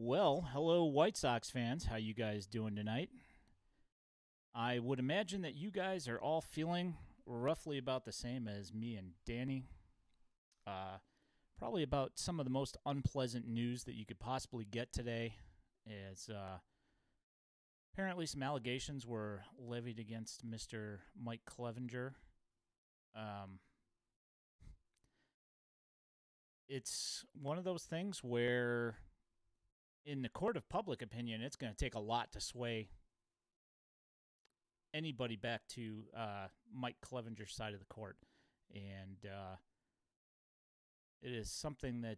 Well, hello White Sox fans. How you guys doing tonight? I would imagine that you guys are all feeling roughly about the same as me and Danny. Uh, Probably about some of the most unpleasant news that you could possibly get today is apparently some allegations were levied against Mr. Mike Clevenger. Um, it's one of those things where, in the court of public opinion, it's going to take a lot to sway anybody back to Mike Clevenger's side of the court, and it is something that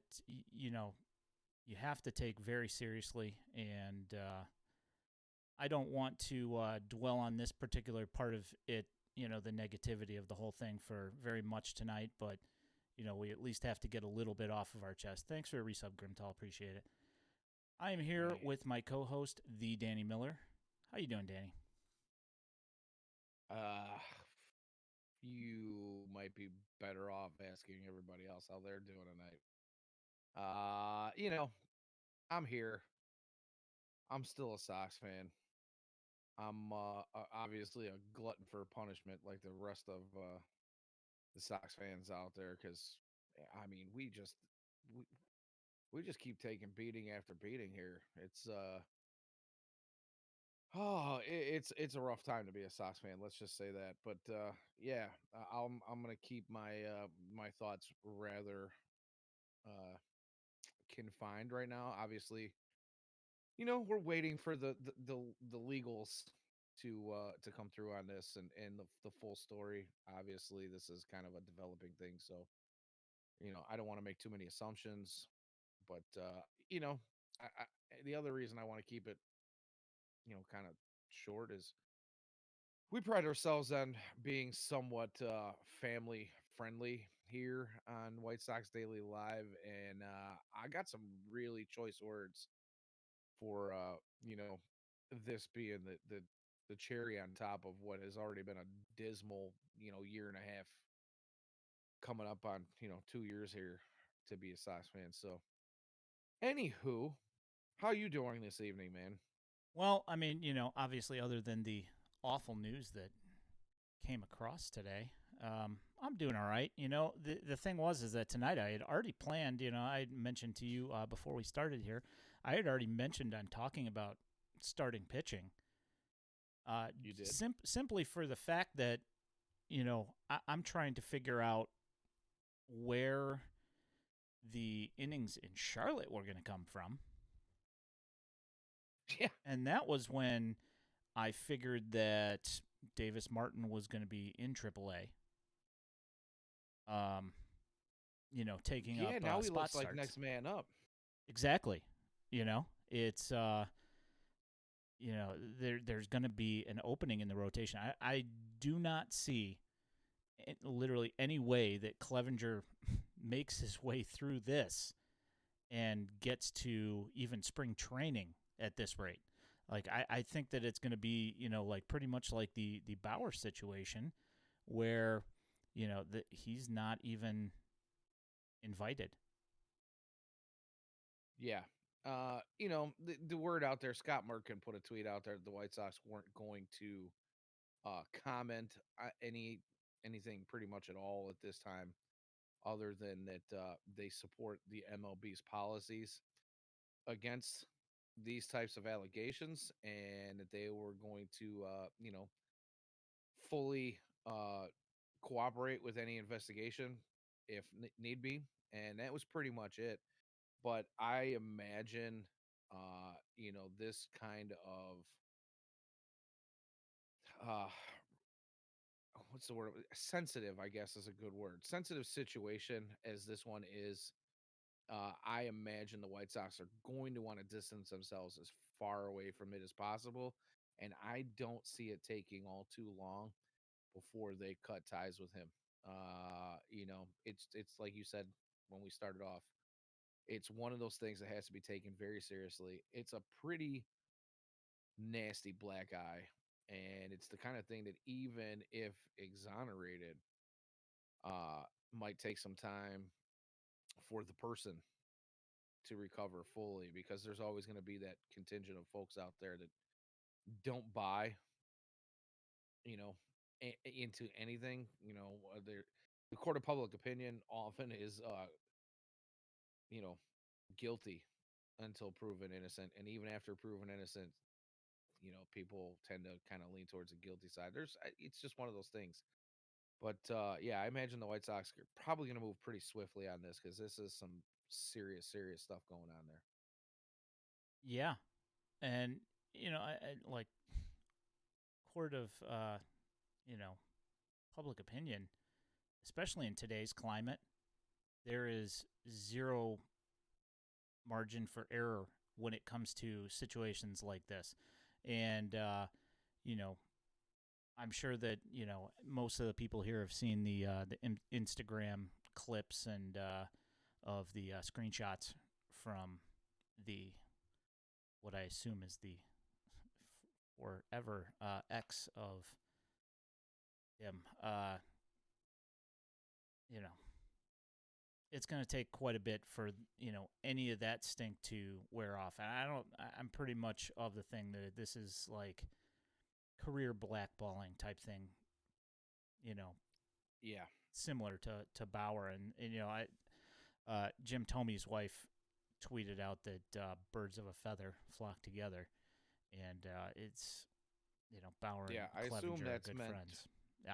you have to take very seriously. And I don't want to dwell on this particular part of it, the negativity of the whole thing for very much tonight, but we at least have to get a little bit off of our chest. Thanks for a resub, Grimtall. Appreciate it. I am here Hey, with my co-host, the Danny Miller. How you doing, Danny? uh, you might be better off asking everybody else how they're doing tonight. Uh, you know, I'm here. I'm still a Sox fan. I'm obviously a glutton for punishment, like the rest of the Sox fans out there, because I mean, we, we just keep taking beating after beating here. It's a rough time to be a Sox fan. Let's just say that. But yeah, I'm gonna keep my thoughts rather uh, confined right now. Obviously, we're waiting for the legals to come through on this and the full story. Obviously, this is kind of a developing thing, so I don't want to make too many assumptions. But you know, I the other reason I want to keep it kind of short is we pride ourselves on being somewhat family friendly here on White Sox Daily Live, and I got some really choice words for this being the cherry on top of what has already been a dismal year and a half coming up on 2 years here to be a Sox fan. So, anywho, how you doing this evening, man? Well, I mean, obviously, other than the awful news that came across today, I'm doing all right. The thing was is that tonight I had already planned. I had mentioned to you before we started here. I had already mentioned on talking about starting pitching, You did? simply for the fact that I'm trying to figure out where the innings in Charlotte were going to come from, Yeah. and that was when I figured that Davis Martin was going to be in AAA. Um, taking up Yeah, now he spot looks like starts. next man up. Exactly. It's there's going to be an opening in the rotation. I do not see literally any way that Clevenger makes his way through this and gets to even spring training at this rate. Like I think that it's going to be like pretty much like the Bauer situation, where he's not even invited. Yeah. The word out there, Scott Merkin put a tweet out there that the White Sox weren't going to comment anything pretty much at all at this time, other than that they support the MLB's policies against these types of allegations, and that they were going to, fully cooperate with any investigation if need be. And that was pretty much it. But I imagine, this kind of uh, what's the word? Sensitive, I guess, is a good word. Sensitive situation as this one is. I imagine the White Sox are going to want to distance themselves as far away from it as possible, and I don't see it taking all too long before they cut ties with him. It's like you said when we started off. It's one of those things that has to be taken very seriously. It's a pretty nasty black eye, and it's the kind of thing that even if exonerated, uh, might take some time for the person. to recover fully, because there's always going to be that contingent of folks out there that don't buy, you know, into anything. The court of public opinion often is, you know, guilty until proven innocent, and even after proven innocent, people tend to kind of lean towards the guilty side. It's just one of those things. But yeah, I imagine the White Sox are probably going to move pretty swiftly on this, because this is some serious, serious stuff going on there. Yeah, and I like court of you know public opinion, especially in today's climate. There is zero margin for error when it comes to situations like this, and you know I'm sure that most of the people here have seen the Instagram clips and of the screenshots from the what I assume is the forever ex of him. You know, it's going to take quite a bit for any of that stink to wear off. And I'm pretty much of the thing that this is like career blackballing type thing. You know, Yeah. similar to Bauer and I Jim Tomey's wife tweeted out that birds of a feather flock together, and it's Bauer and Yeah, I assume Clevenger are that's good meant. friends.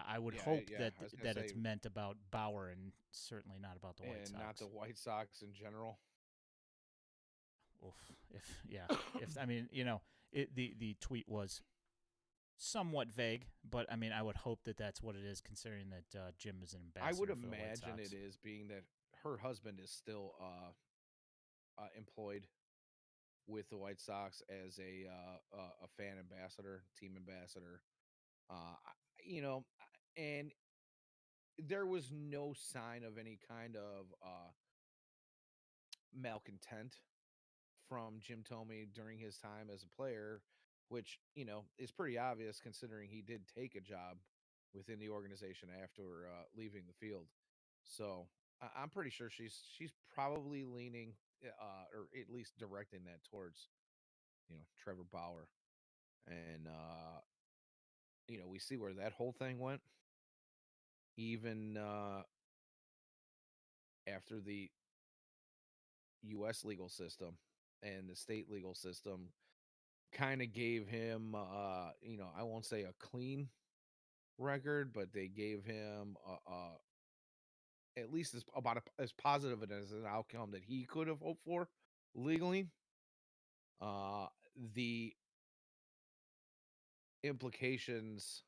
I would Yeah, hope yeah. that I was gonna that it's say, meant about Bauer and certainly not about the White and not Sox. the White Sox in general. Oof. If yeah, if I mean the tweet was somewhat vague, but I mean I would hope that that's what it is, considering that Jim is an I would ambassador for the White imagine it Sox. is, being that her husband is still employed with the White Sox as a fan ambassador, team ambassador. You know, and there was no sign of any kind of malcontent from Jim Tomey during his time as a player, which is pretty obvious, considering he did take a job within the organization after leaving the field. So I'm pretty sure she's probably leaning, or at least directing that towards Trevor Bauer, and we see where that whole thing went. Even after the U.S. legal system and the state legal system kind of gave him, I won't say a clean record, but they gave him at least as positive as an outcome that he could have hoped for legally. The implications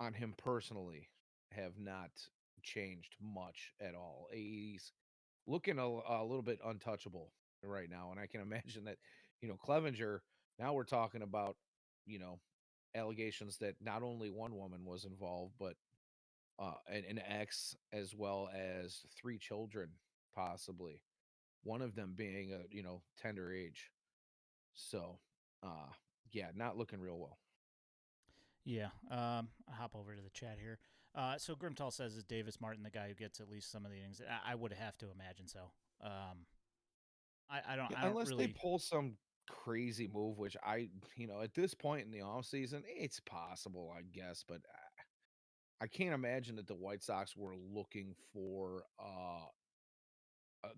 on him personally have not changed much at all. He's looking a little bit untouchable right now, and I can imagine that Clevenger. Now we're talking about you know allegations that not only one woman was involved, but an ex, as well as three children, possibly. One of them being a tender age. So, uh, yeah, not looking real well. Yeah. I'll hop over to the chat here. So Grimtall says, is Davis Martin the guy who gets at least some of the innings? I would have to imagine so. I don't. Yeah, I don't unless they really. pull some crazy move, which at this point in the off season, it's possible, I guess, but I can't imagine that the White Sox were looking for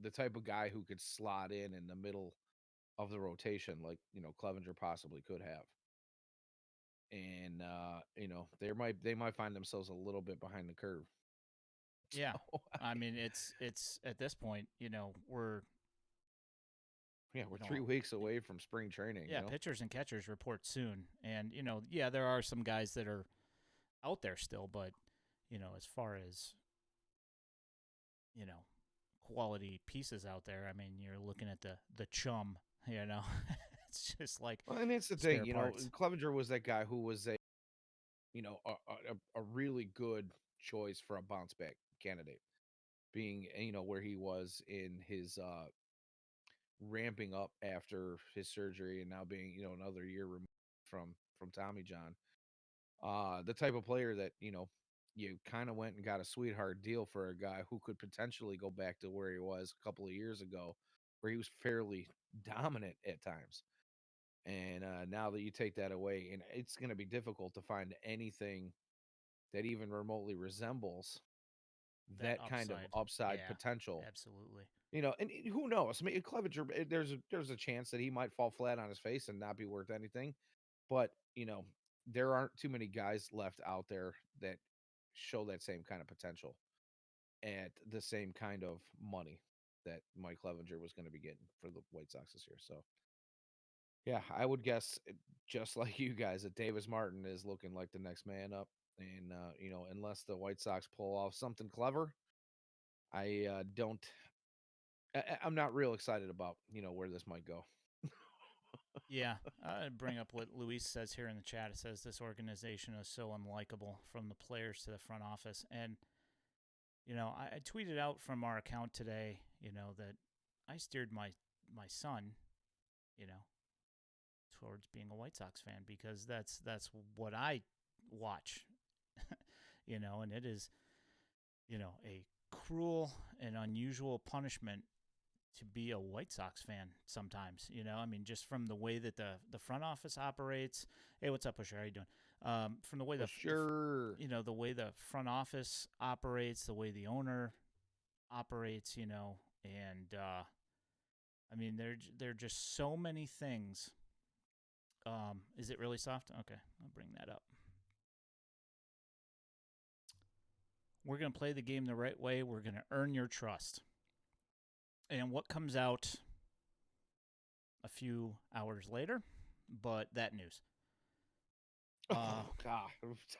the type of guy who could slot in the middle of the rotation, like Clevenger possibly could have. And they might find themselves a little bit behind the curve. Yeah. So, I mean, it's at this point, we're yeah, we're you know 3 weeks away from spring training. yeah, pitchers and catchers report soon, and yeah, there are some guys that are out there still, but as far as you know quality pieces out there, I mean, you're looking at the chum, it's just like Well, and it's the thing, spare parts. Clevenger was that guy who was a really good choice for a bounce back candidate, being where he was in his ramping up after his surgery, and now being another year removed from Tommy John. The type of player that you kind of went and got a sweetheart deal for a guy who could potentially go back to where he was a couple of years ago, where he was fairly dominant at times. And now that you take that away, and it's going to be difficult to find anything that even remotely resembles That that kind of upside. upside Yeah, potential. absolutely. And who knows? I mean, Clevenger, there's a chance that he might fall flat on his face and not be worth anything. But there aren't too many guys left out there that show that same kind of potential at the same kind of money that Mike Clevenger was going to be getting for the White Sox this year. So yeah, I would guess just like you guys that Davis Martin is looking like the next man up. And unless the White Sox pull off something clever, I don't. I'm not real excited about where this might go. Yeah, I'd bring up what Luis says here in the chat. It says this organization is so unlikable from the players to the front office. And, I tweeted out from our account today, that I steered my son, you know, towards being a White Sox fan because that's what I watch, and it is, a cruel and unusual punishment to be a White Sox fan sometimes. I mean, just from the way that the front office operates. Hey, what's up, Pusher? How you doing? From the way Well, sure. the way the front office operates, the way the owner operates, and I mean, there are just so many things. Is it really soft? Okay, I'll bring that up. We're going to play the game the right way. We're going to earn your trust. And what comes out a few hours later, but that news. Oh God,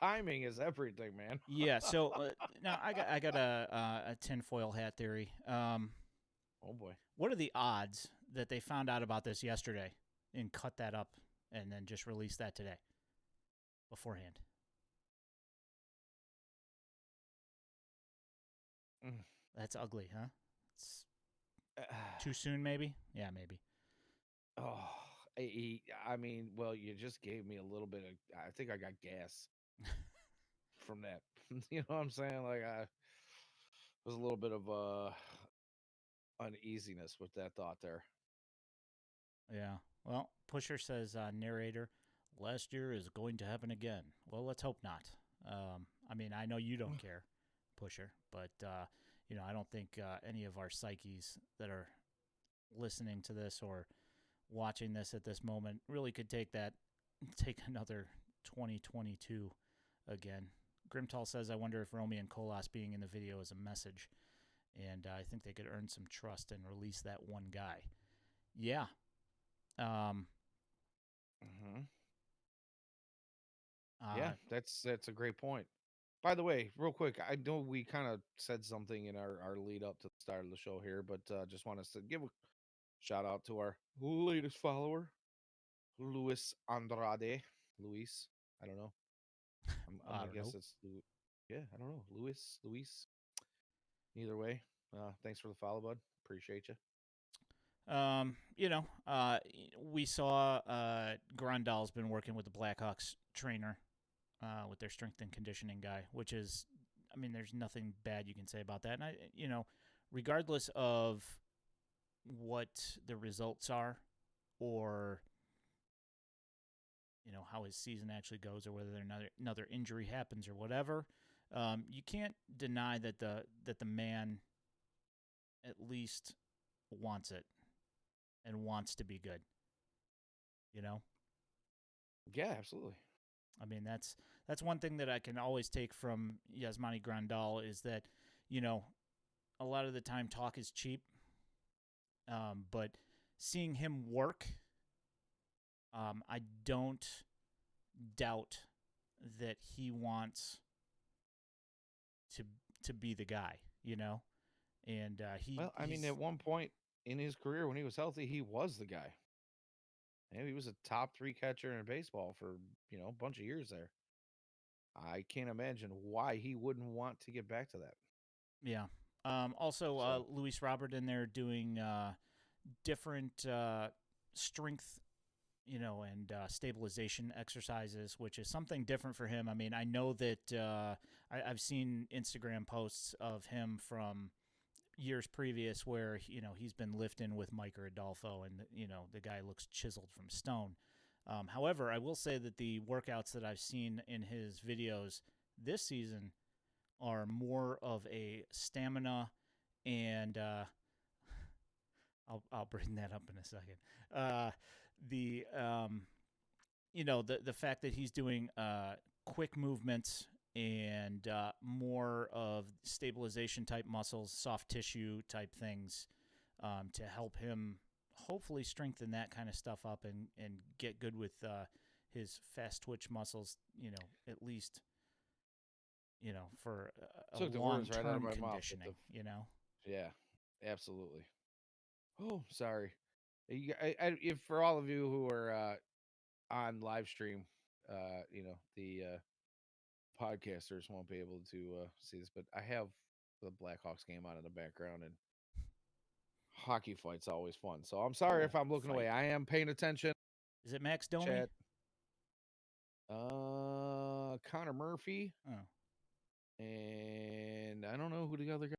timing is everything, man. Yeah. So now I got a tinfoil hat theory. Oh boy. What are the odds that they found out about this yesterday and cut that up and then just release that today beforehand? That's ugly, huh? It's too soon, maybe? Yeah, maybe. Oh, I mean, well, you just gave me a little bit of. I think I got gas from that. You know what I'm saying? Like, was a little bit of uneasiness with that thought there. Yeah. Well, Pusher says, narrator, last year is going to happen again. Well, let's hope not. I mean, I know you don't care, Pusher, but, I don't think any of our psyches that are listening to this or watching this at this moment really could take another 2022 again. Grimtall says, I wonder if Romy and Colas being in the video is a message. And I think they could earn some trust and release that one guy. Yeah. Yeah, that's a great point. By the way, real quick, I know we kind of said something in our lead up to the start of the show here, but just want us to give a shout out to our latest follower, Luis Andrade. Luis, I don't know. I'm gonna guess it's yeah, I don't know. Luis. Either way, thanks for the follow, bud. Appreciate you. We saw Grandal's been working with the Blackhawks trainer, with their strength and conditioning guy, which is, I mean, there's nothing bad you can say about that. And regardless of what the results are, or how his season actually goes, or whether another injury happens or whatever, you can't deny that the man at least wants it and wants to be good. Yeah, absolutely. I mean, that's one thing that I can always take from Yasmani Grandal is that, a lot of the time talk is cheap, but seeing him work, I don't doubt that he wants to be the guy, and Well, I mean, at one point in his career when he was healthy, he was the guy. And he was a top 3 catcher in baseball for a bunch of years there. I can't imagine why he wouldn't want to get back to that. Yeah. Also, Luis Robert in there doing different strength, and stabilization exercises, which is something different for him. I mean, I know that I've seen Instagram posts of him from, years previous where he's been lifting with Mike Adolfo, and the guy looks chiseled from stone. However, I will say that the workouts that I've seen in his videos this season are more of a stamina and I'll bring that up in a second. The the fact that he's doing quick movements and more of stabilization type muscles, soft tissue type things to help him hopefully strengthen that kind of stuff up and get good with his fast twitch muscles, at least, for a Took the words right out of long-term my mouth. conditioning, Yeah, absolutely. Oh, sorry. If for all of you who are on live stream, the podcasters won't be able to see this, but I have the Blackhawks game on in the background, and hockey fight's always fun. So I'm sorry if I'm looking away. Fight. I am paying attention. Is it Max Domi? Chat. Connor Murphy, Oh. and I don't know who the other guy.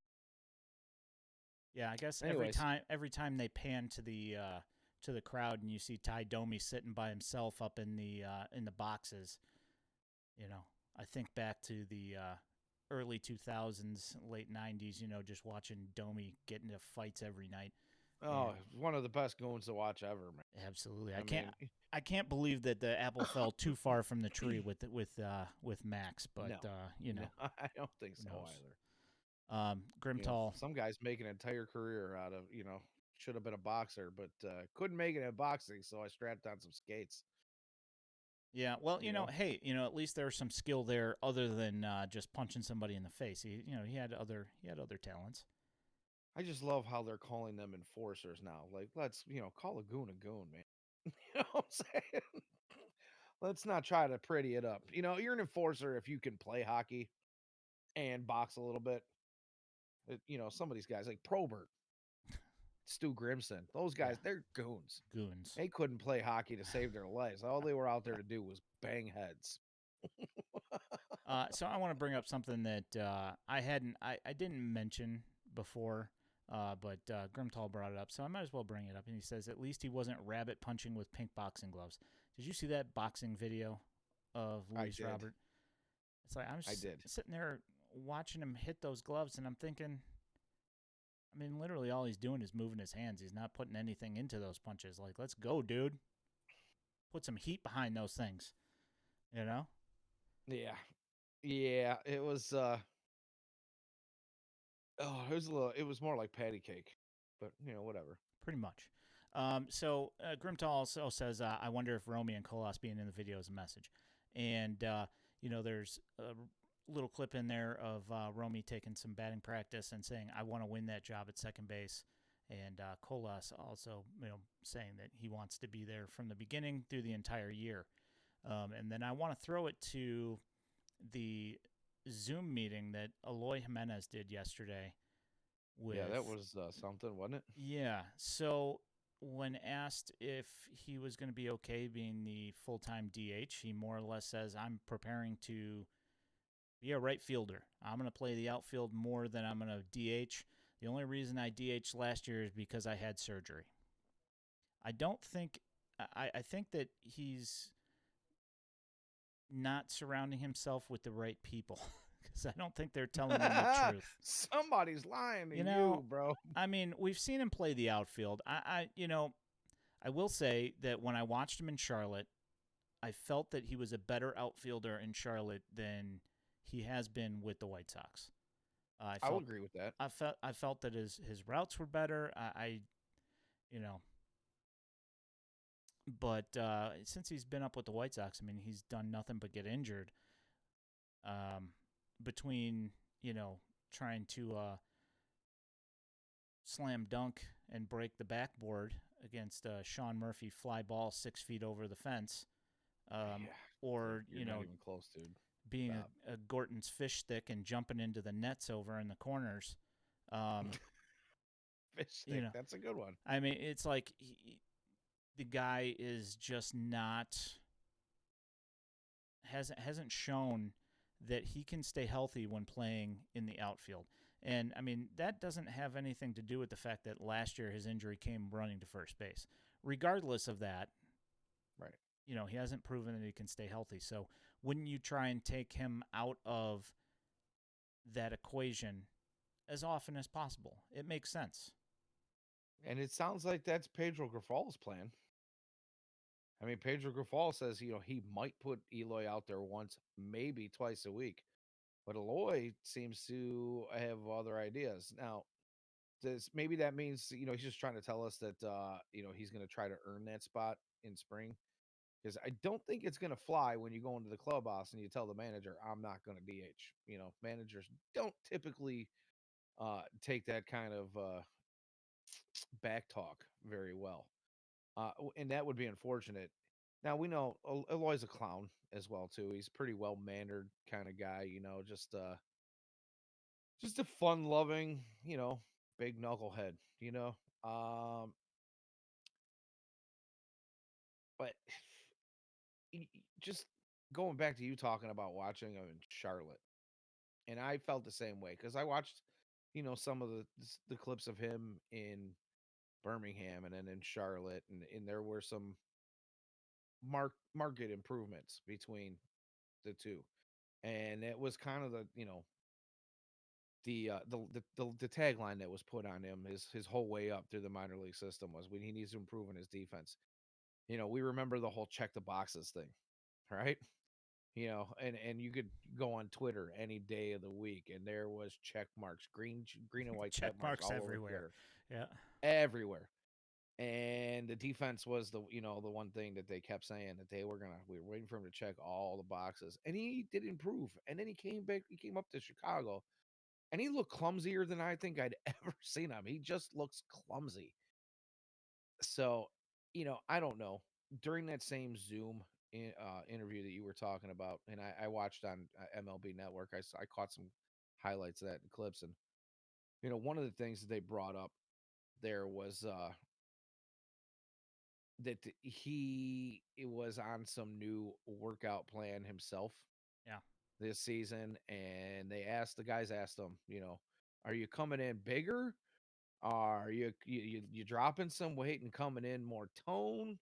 Yeah, I guess Anyways. every time they pan to the crowd and you see Ty Domi sitting by himself up in the boxes, I think back to the early 2000s, late 90s, just watching Domi get into fights every night. Oh, one of the best goons to watch ever, man. Absolutely. I can't believe that the apple fell too far from the tree with Max, but No. No, I don't think so either. Grimtall. Some guys make an entire career out of, should have been a boxer, but couldn't make it in boxing, so I strapped on some skates. Yeah, well, hey, at least there's some skill there other than just punching somebody in the face. He had other talents. I just love how they're calling them enforcers now. Like, let's, call a goon, man. You know what I'm saying? Let's not try to pretty it up. You're an enforcer if you can play hockey and box a little bit. Some of these guys like Probert, Stu Grimson, those guys, they're goons. Goons. They couldn't play hockey to save their lives. All they were out there to do was bang heads. So I want to bring up something that I didn't mention before, but Grimtall brought it up, so I might as well bring it up. And he says at least he wasn't rabbit punching with pink boxing gloves. Did you see that boxing video of Luis Robert? It's like I'm sitting there watching him hit those gloves, and I'm thinking, I mean, literally all he's doing is moving his hands. He's not putting anything into those punches. Like, let's go, dude. Put some heat behind those things. Yeah. Yeah, it was it was more like patty cake. But, whatever. Pretty much. So Grimtall also says, I wonder if Romy and Kolas being in the video is a message. And, there's a little clip in there of Romy taking some batting practice and saying, I want to win that job at second base. And Kolas also, saying that he wants to be there from the beginning through the entire year. And then I want to throw it to the Zoom meeting that Eloy Jimenez did yesterday. Yeah, that was something, wasn't it? Yeah. So when asked if he was going to be okay being the full-time DH, he more or less says, I'm preparing to be a right fielder. I'm going to play the outfield more than I'm going to DH. The only reason I DH last year is because I had surgery. I think that he's not surrounding himself with the right people. Because I don't think they're telling him the truth. Somebody's lying to you, bro. I mean, we've seen him play the outfield. I will say that when I watched him in Charlotte, I felt that he was a better outfielder in Charlotte than he has been with the White Sox. I will agree with that. I felt that his routes were better. But since he's been up with the White Sox, I mean, he's done nothing but get injured. Between, trying to slam dunk and break the backboard against Sean Murphy fly ball 6 feet over the fence, or, You're not even close, dude. Being a Gorton's fish stick and jumping into the nets over in the corners. Fish stick, that's a good one. I mean, it's like the guy is just hasn't shown that he can stay healthy when playing in the outfield. And, I mean, that doesn't have anything to do with the fact that last year his injury came running to first base. Regardless of that, Right. he hasn't proven that he can stay healthy. So wouldn't you try and take him out of that equation as often as possible? It makes sense. And it sounds like that's Pedro Grifal's plan. I mean, Pedro Grifal says, he might put Eloy out there once, maybe twice a week. But Eloy seems to have other ideas. Now, maybe that means, he's just trying to tell us that, he's going to try to earn that spot in spring. Because I don't think it's going to fly when you go into the clubhouse and you tell the manager, I'm not going to DH. Managers don't typically take that kind of back talk very well. And that would be unfortunate. Now we know Eloy's a clown as well too. He's a pretty well mannered kind of guy, just a fun loving, big knucklehead, Um, but just going back to you talking about watching him in Charlotte, and I felt the same way because I watched, some of the clips of him in Birmingham and then in Charlotte, and there were some market improvements between the two, and it was kind of the tagline that was put on him his whole way up through the minor league system was when he needs to improve in his defense. We remember the whole check the boxes thing, right? And you could go on Twitter any day of the week, and there was check marks, green and white check marks all over everywhere. Twitter, Yeah. everywhere. And the defense was the one thing that they kept saying that we were waiting for him to check all the boxes, and he did improve. And then he came back, he came up to Chicago, and he looked clumsier than I think I'd ever seen him. He just looks clumsy. So, I don't know. During that same Zoom interview that you were talking about, and I watched on MLB Network, I caught some highlights of that and clips, and one of the things that they brought up there was that he was on some new workout plan himself. Yeah. This season, and the guys asked him, are you coming in bigger? Are you dropping some weight and coming in more tone?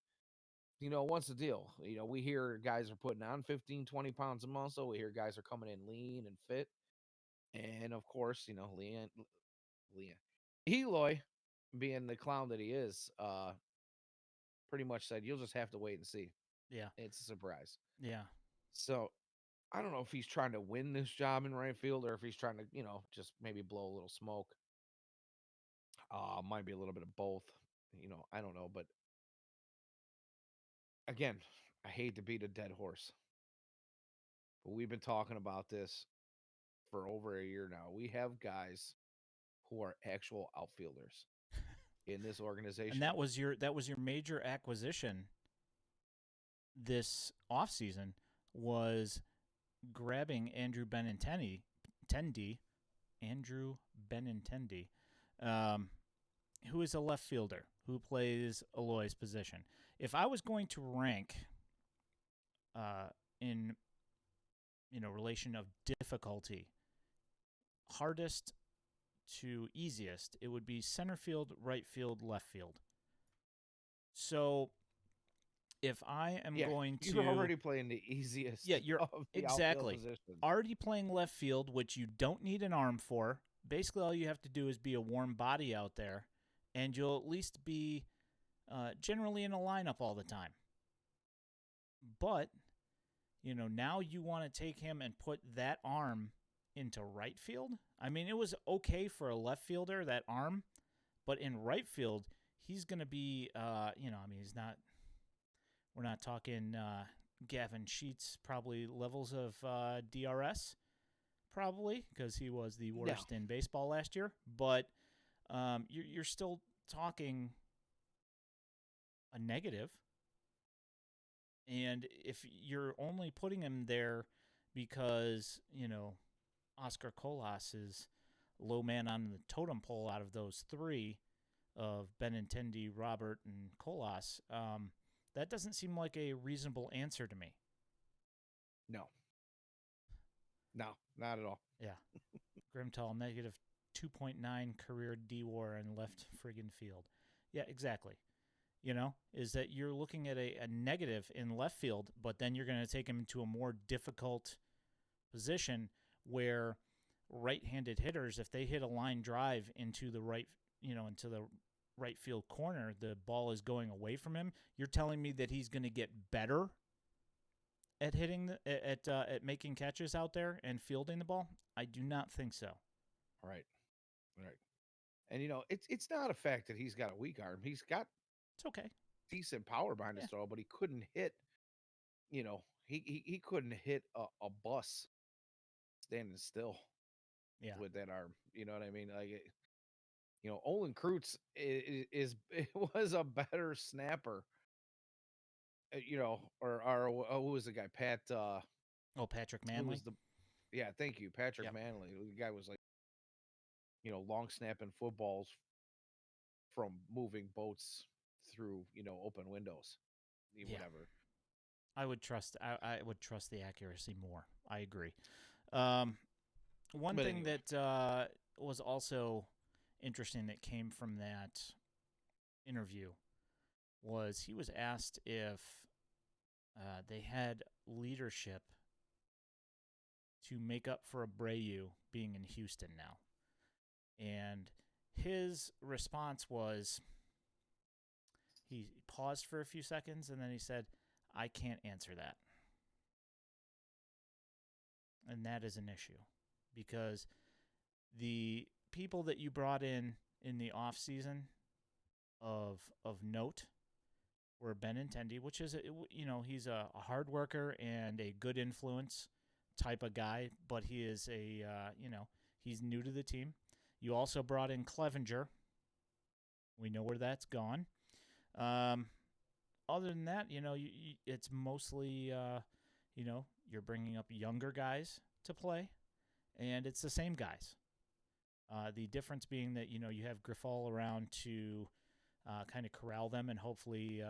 What's the deal? We hear guys are putting on 15, 20 pounds a muscle. We hear guys are coming in lean and fit. And of course, Leon, Eloy, being the clown that he is, pretty much said, you'll just have to wait and see. Yeah. It's a surprise. Yeah. So I don't know if he's trying to win this job in right field or if he's trying to, just maybe blow a little smoke. Might be a little bit of both. I don't know. But again, I hate to beat a dead horse. But we've been talking about this for over a year now. We have guys who are actual outfielders in this organization. And that was your major acquisition this offseason was grabbing Andrew Benintendi, who is a left fielder who plays Eloy's position. If I was going to rank in relation of difficulty, hardest to easiest, it would be center field, right field, left field. So if I am going to... You're already playing the easiest. Yeah, you're exactly. Already playing left field, which you don't need an arm for. Basically, all you have to do is be a warm body out there, and you'll at least be generally in a lineup all the time. But, now you want to take him and put that arm into right field? I mean, it was okay for a left fielder, that arm, but in right field, he's going to be, he's not... We're not talking Gavin Sheets probably levels of DRS, probably, because he was the worst in baseball last year. But you're still talking a negative. And if you're only putting him there because, Oscar Colas is low man on the totem pole out of those three of Benintendi, Robert, and Colas, that doesn't seem like a reasonable answer to me. No, not at all. Yeah. Grimtall, negative 2.9 career D-WAR in left friggin' field. Yeah, exactly. You know, is that you're looking at a negative in left field, but then you're going to take him into a more difficult position where right-handed hitters, if they hit a line drive into the right, into the right field corner, the ball is going away from him. You're telling me that he's going to get better at hitting at making catches out there and fielding the ball? I do not think so. Right. Right. And it's not a fact that he's got a weak arm. He's got It's okay. decent power behind his Yeah. throw, but he couldn't hit. He couldn't hit a bus standing still Yeah. with that arm. You know what I mean? Like, Olin Kreutz is was a better snapper. Or who was the guy? Pat. Patrick Who Manley. was the? Yeah, thank you, Patrick Yep. Manley. The guy was like, long snapping footballs from moving boats through, open windows, Yeah. whatever. I would trust the accuracy more. I agree. One But thing anyway. that was also interesting that came from that interview was he was asked if they had leadership to make up for Abreu being in Houston now. And his response was, he paused for a few seconds and then he said, I can't answer that. And that is an issue because the people that you brought in the off season of note were Benintendi, which is he's a hard worker and a good influence type of guy, but he is he's new to the team. You also brought in Clevenger. We know where that's gone. Other than that, it's mostly you're bringing up younger guys to play, and it's the same guys. The difference being that you have Grifol around to kind of corral them and hopefully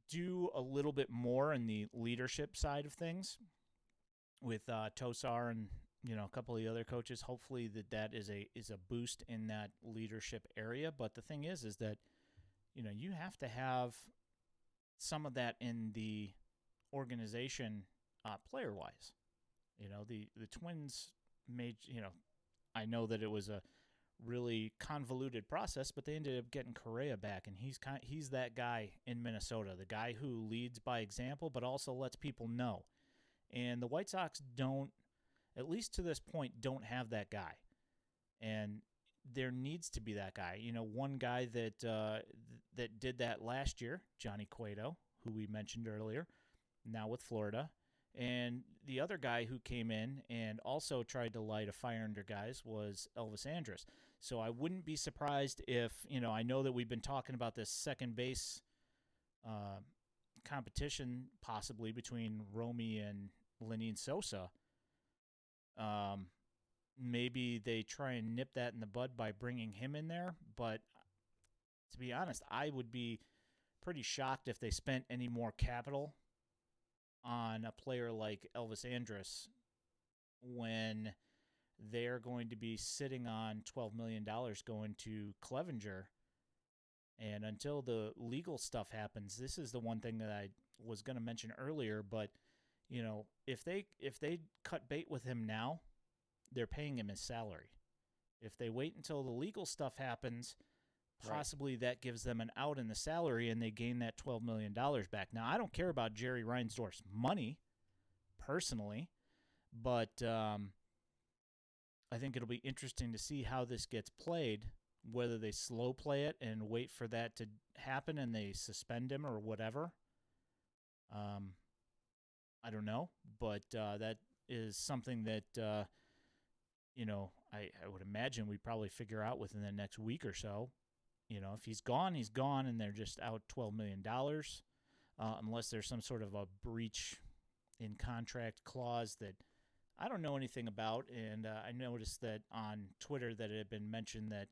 do a little bit more in the leadership side of things with Tosar and a couple of the other coaches. Hopefully that is a boost in that leadership area. But the thing is that you have to have some of that in the organization player wise. The Twins made I know that it was a really convoluted process, but they ended up getting Correa back, and he's that guy in Minnesota, the guy who leads by example, but also lets people know. And the White Sox don't, at least to this point, don't have that guy, and there needs to be that guy. One guy that did that last year, Johnny Cueto, who we mentioned earlier, now with Florida. And the other guy who came in and also tried to light a fire under guys was Elvis Andrus. So I wouldn't be surprised if, I know that we've been talking about this second base competition possibly between Romy and Lenyn Sosa. Maybe they try and nip that in the bud by bringing him in there. But to be honest, I would be pretty shocked if they spent any more capital on a player like Elvis Andrus when they're going to be sitting on $12 million going to Clevenger. And until the legal stuff happens, this is the one thing that I was going to mention earlier. But, if they cut bait with him now, they're paying him his salary. If they wait until the legal stuff happens, possibly that gives them an out in the salary and they gain that $12 million back. Now, I don't care about Jerry Reinsdorf's money personally, but I think it'll be interesting to see how this gets played, whether they slow play it and wait for that to happen and they suspend him or whatever. I don't know, but that is something that, I would imagine we probably figure out within the next week or so. If he's gone, and they're just out $12 million, unless there's some sort of a breach in contract clause that I don't know anything about. And I noticed that on Twitter that it had been mentioned that,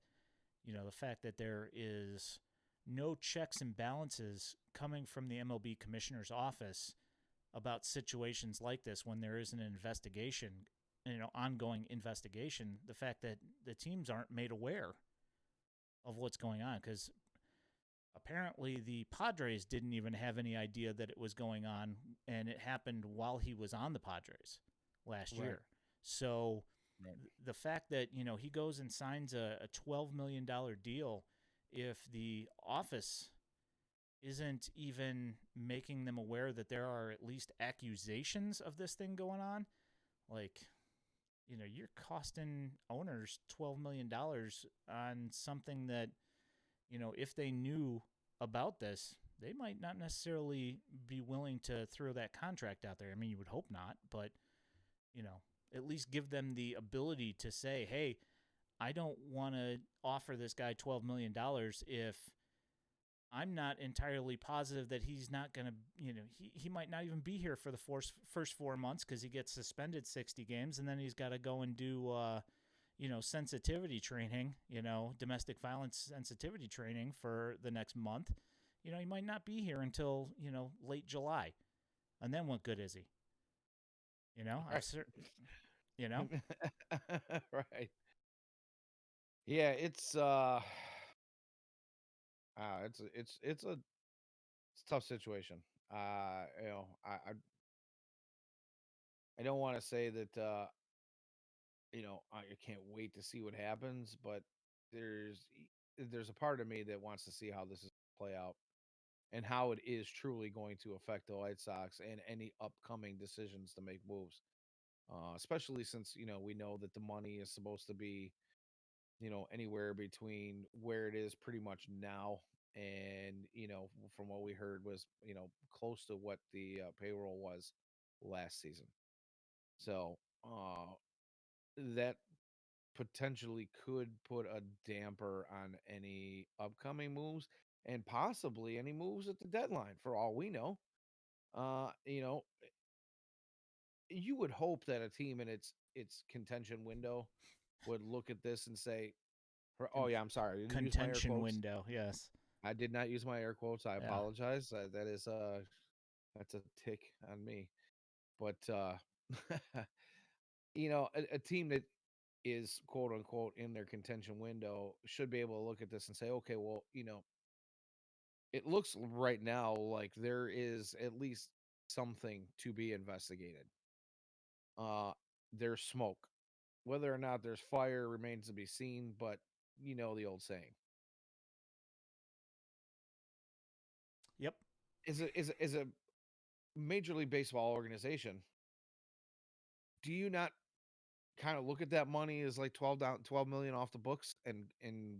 the fact that there is no checks and balances coming from the MLB commissioner's office about situations like this when there is an investigation ongoing investigation, the fact that the teams aren't made aware of what's going on, because apparently the Padres didn't even have any idea that it was going on, and it happened while he was on the Padres last year. So the fact that he goes and signs a $12 million deal, if the office isn't even making them aware that there are at least accusations of this thing going on, like, you're costing owners $12 million on something that, if they knew about this, they might not necessarily be willing to throw that contract out there. I mean, you would hope not, but, at least give them the ability to say, hey, I don't want to offer this guy $12 million if I'm not entirely positive that he's not going to, he might not even be here for the first 4 months because he gets suspended 60 games, and then he's got to go and do, sensitivity training, domestic violence sensitivity training for the next month. He might not be here until, late July. And then what good is he? Right. Yeah, it's it's a tough situation. I don't want to say that I can't wait to see what happens, but there's a part of me that wants to see how this is play out and how it is truly going to affect the White Sox and any upcoming decisions to make moves. Especially since we know that the money is supposed to be anywhere between where it is pretty much now and from what we heard was close to what the payroll was last season. So that potentially could put a damper on any upcoming moves and possibly any moves at the deadline for all we know. uh you know you would hope that a team in its contention window would look at this and say, oh yeah, I'm sorry, I didn't use my air Contention quotes. window, yes. I did not use my air quotes. I Yeah. apologize. That is that's a tick on me. But a team that is quote unquote in their contention window should be able to look at this and say, okay, well, it looks right now like there is at least something to be investigated. There's smoke. Whether or not there's fire remains to be seen, but you know the old saying. Yep. Is a Major League Baseball organization, do you not kind of look at that money as like 12 million off the books and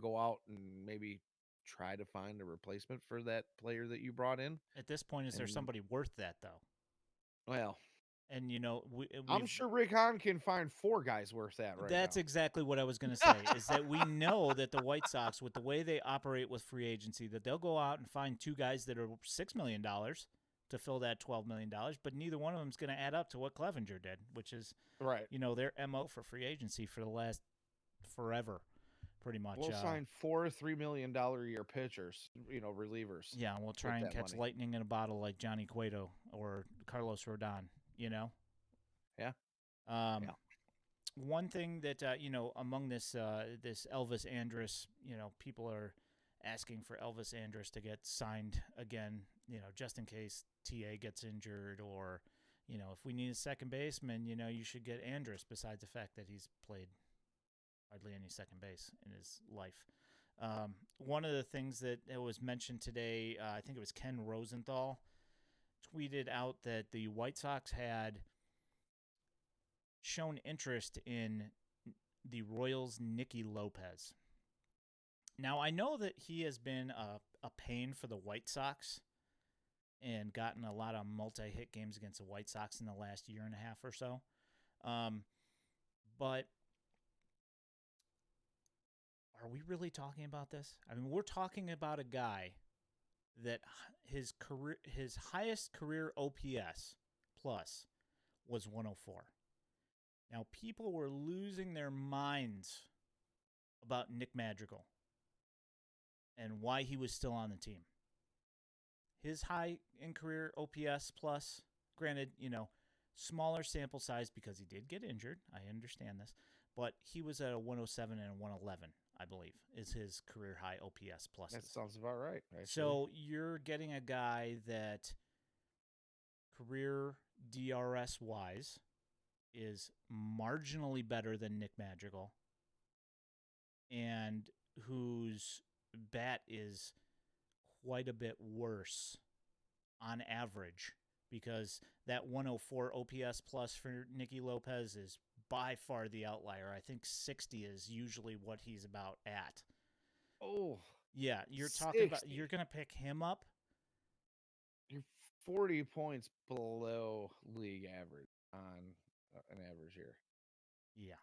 go out and maybe try to find a replacement for that player that you brought in? At this point, is there somebody worth that, though? Well, and I'm sure Rick Hahn can find 4 guys worth that right that's now. exactly what I was going to say, is that we know that the White Sox, with the way they operate with free agency, that they'll go out and find 2 guys that are $6 million to fill that $12 million, but neither one of them is going to add up to what Clevenger did, which is right. Their MO for free agency for the last forever, pretty much. We'll sign 4 $3 million a year pitchers, relievers. Yeah, we'll try and catch lightning in a bottle like Johnny Cueto or Carlos Rodon, Yeah. Yeah. One thing that, among this Elvis Andrus, people are asking for Elvis Andrus to get signed again, just in case TA gets injured, or, if we need a second baseman, you should get Andrus, besides the fact that he's played hardly any second base in his life. One of the things that was mentioned today, I think it was Ken Rosenthal, tweeted out that the White Sox had shown interest in the Royals' Nicky Lopez. Now, I know that he has been a pain for the White Sox and gotten a lot of multi-hit games against the White Sox in the last year and a half or so. But are we really talking about this? I mean, we're talking about a guy that his highest career OPS plus was 104. Now, people were losing their minds about Nick Madrigal and why he was still on the team. His high in career OPS plus, granted, smaller sample size because he did get injured. I understand this, but he was at a 107 and a 111, I believe, is his career high OPS pluses. That sounds about right. Actually. So you're getting a guy that career DRS wise is marginally better than Nick Madrigal, and whose bat is quite a bit worse on average, because that 104 OPS plus for Nicky Lopez is by far the outlier. I think 60 is usually what he's about at. Oh, yeah, you're 60. talking about you're going to pick him up. You're 40 points below league average on an average year. Yeah.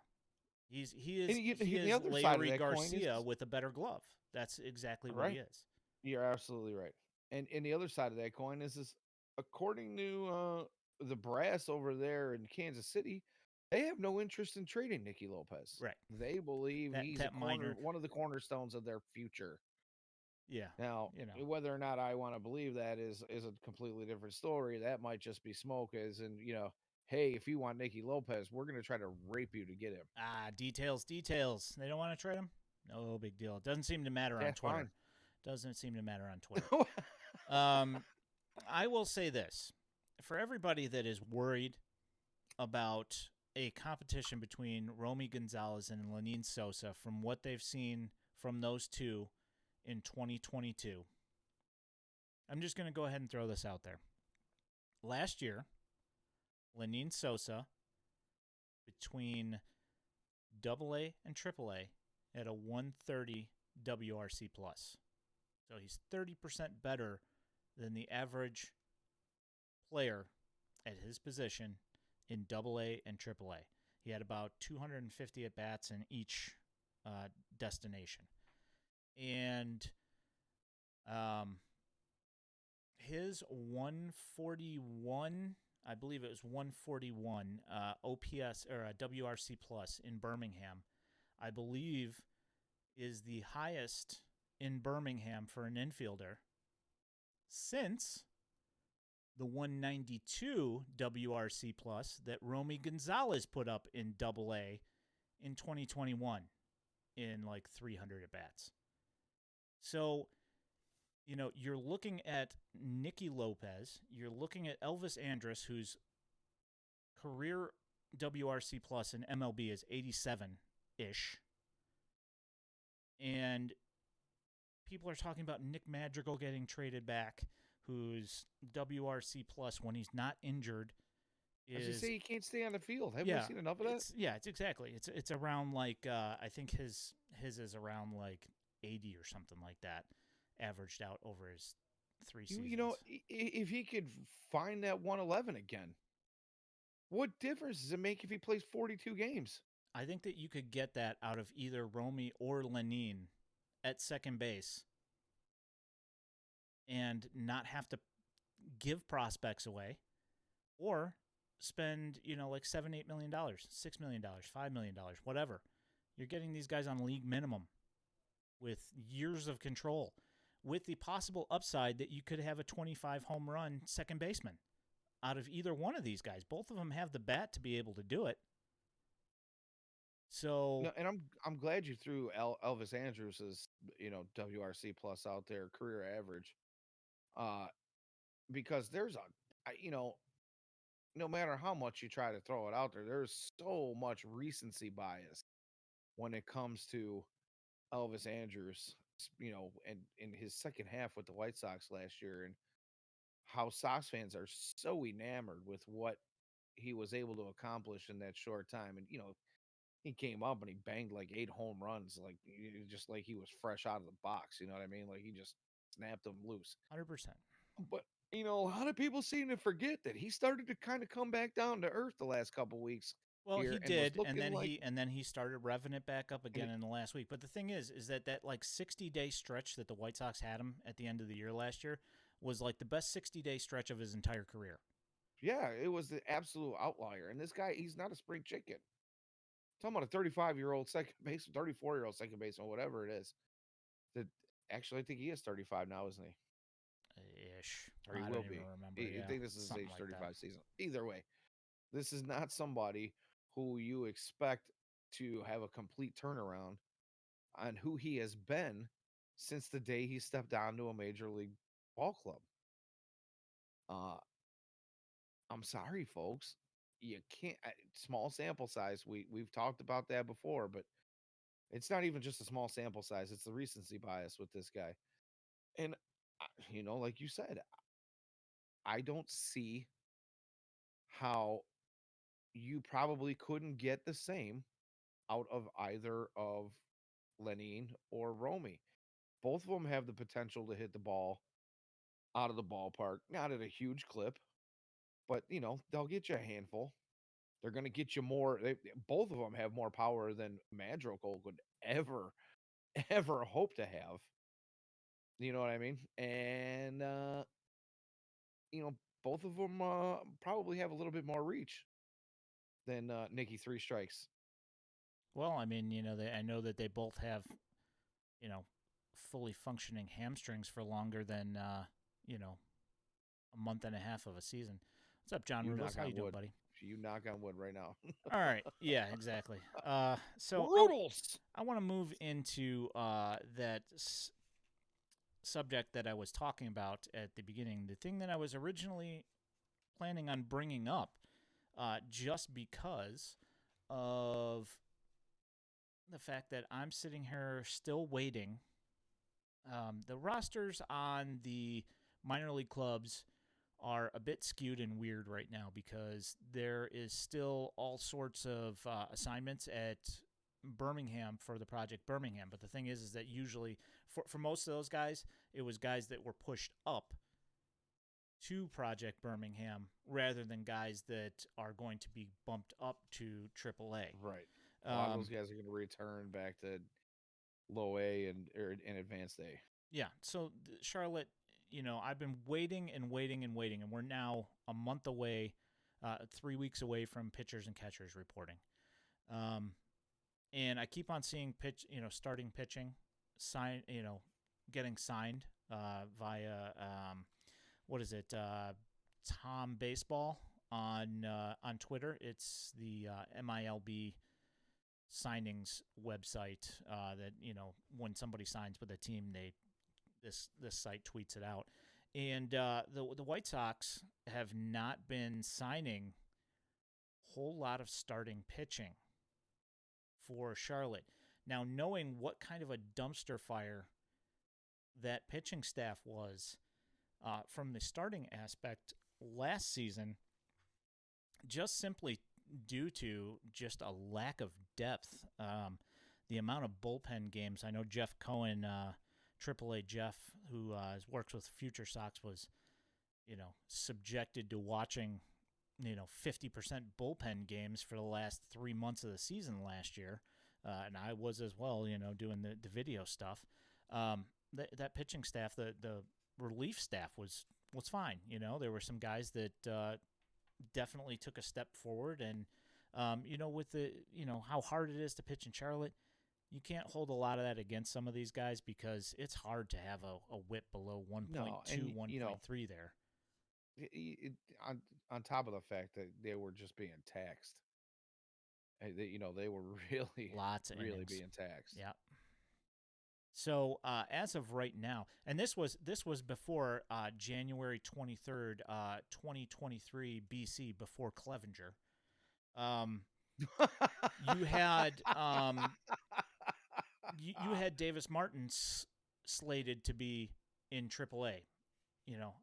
He is the other side of Larry that coin Garcia is, with a better glove. That's exactly what he is. You're absolutely right. And the other side of that coin is according to the brass over there in Kansas City, they have no interest in trading Nicky Lopez. Right. They believe he's one of the cornerstones of their future. Yeah. Now, whether or not I want to believe that is a completely different story. That might just be smoke, as in, hey, if you want Nicky Lopez, we're going to try to rape you to get him. Details. They don't want to trade him? No big deal. It doesn't seem to matter on Twitter. Fine. Doesn't seem to matter on Twitter. I will say this. For everybody that is worried about a competition between Romy Gonzalez and Lenyn Sosa, from what they've seen from those two in 2022, I'm just going to go ahead and throw this out there. Last year, Lenyn Sosa, between AA and AAA, had a 130 WRC+. So he's 30% better than the average player at his position in AA and AAA. He had about 250 at-bats in each destination. And his 141, I believe it was 141 OPS or a WRC plus in Birmingham, I believe is the highest in Birmingham for an infielder since the 192 WRC plus that Romy Gonzalez put up in AA in 2021 in like 300 at-bats. So, you're looking at Nicky Lopez, you're looking at Elvis Andrus, whose career WRC plus in MLB is 87-ish. And people are talking about Nick Madrigal getting traded back, whose WRC plus when he's not injured is... As you say, he can't stay on the field. Haven't you seen enough of that? It's exactly. It's around like, I think his is around like 80 or something like that, averaged out over his 3 seasons. If he could find that 111 again, what difference does it make if he plays 42 games? I think that you could get that out of either Romy or Lenyn at second base and not have to give prospects away or spend, like $7-8 million, $6 million, $5 million, whatever. You're getting these guys on league minimum with years of control, with the possible upside that you could have a 25 home run second baseman out of either one of these guys. Both of them have the bat to be able to do it. So, no, and I'm glad you threw Elvis Andrus's WRC plus out there, career average, because there's no matter how much you try to throw it out there, there's so much recency bias when it comes to Elvis Andrus, and in his second half with the White Sox last year, and how Sox fans are so enamored with what he was able to accomplish in that short time. And, he came up and he banged like 8 home runs, just like he was fresh out of the box. You know what I mean? Like he just snapped them loose. 100%. But, a lot of people seem to forget that he started to kind of come back down to earth the last couple weeks. Well, he did, and then he started revving it back up again in the last week. But the thing is that like 60-day stretch that the White Sox had him at the end of the year last year was like the best 60-day stretch of his entire career. Yeah, it was the absolute outlier. And this guy, he's not a spring chicken. Talking about a 35-year-old second baseman, 34-year-old second baseman, whatever it is. Actually, I think he is 35 now, isn't he? Ish. Or he will be. I think this is his age 35 season. Either way, This is not somebody who you expect to have a complete turnaround on who he has been since the day he stepped onto a major league ball club. Uh, I'm sorry, folks. You can't. Small sample size. We've talked about that before, but it's not even just a small sample size. It's the recency bias with this guy. And like you said, I don't see how you probably couldn't get the same out of either of Lenine or Romy. Both of them have the potential to hit the ball out of the ballpark, not at a huge clip, but they'll get you a handful. They're going to get you more. Both of them have more power than Madrigal could ever hope to have. You know what I mean? And you know, both of them probably have a little bit more reach than Nikki Three Strikes. Well, I mean, I know that they both have, you know, fully functioning hamstrings for longer than, a month and a half of a season. What's up, John You Rudels? knock How on you doing, wood. buddy? You knock on wood right now. All right. Yeah, exactly. So Rudels. I want to move into that subject that I was talking about at the beginning. The thing that I was originally planning on bringing up, just because of the fact that I'm sitting here still waiting. The rosters on the minor league clubs are a bit skewed and weird right now because there is still all sorts of assignments at Birmingham for the Project Birmingham. But the thing is that usually for most of those guys, it was guys that were pushed up to Project Birmingham rather than guys that are going to be bumped up to AAA. Right. A lot of those guys are going to return back to low A and advanced A. Yeah. So Charlotte, I've been waiting and waiting and waiting, and we're now a month away, 3 weeks away from pitchers and catchers reporting. And I keep on seeing starting pitching, getting signed via what is it, Tom Baseball on Twitter. It's the MILB signings website that when somebody signs with a team, this site tweets it out. And the White Sox have not been signing a whole lot of starting pitching for Charlotte. Now, knowing what kind of a dumpster fire that pitching staff was from the starting aspect last season, just simply due to just a lack of depth, the amount of bullpen games. I know Jeff Cohen, AAA Jeff, who works with Future Sox, was, subjected to watching, 50% bullpen games for the last 3 months of the season last year. And I was as well, doing the video stuff. That pitching staff, the relief staff was fine. There were some guys that definitely took a step forward. And, with the, how hard it is to pitch in Charlotte, you can't hold a lot of that against some of these guys because it's hard to have a whip below 1.2, No, and 1.3 there. On top of the fact that they were just being taxed. They were really, lots of really innings. being taxed. Yeah. So as of right now, and this was before January 23rd, 2023 BC, before Clevenger. You had you had Davis Martin slated to be in AAA,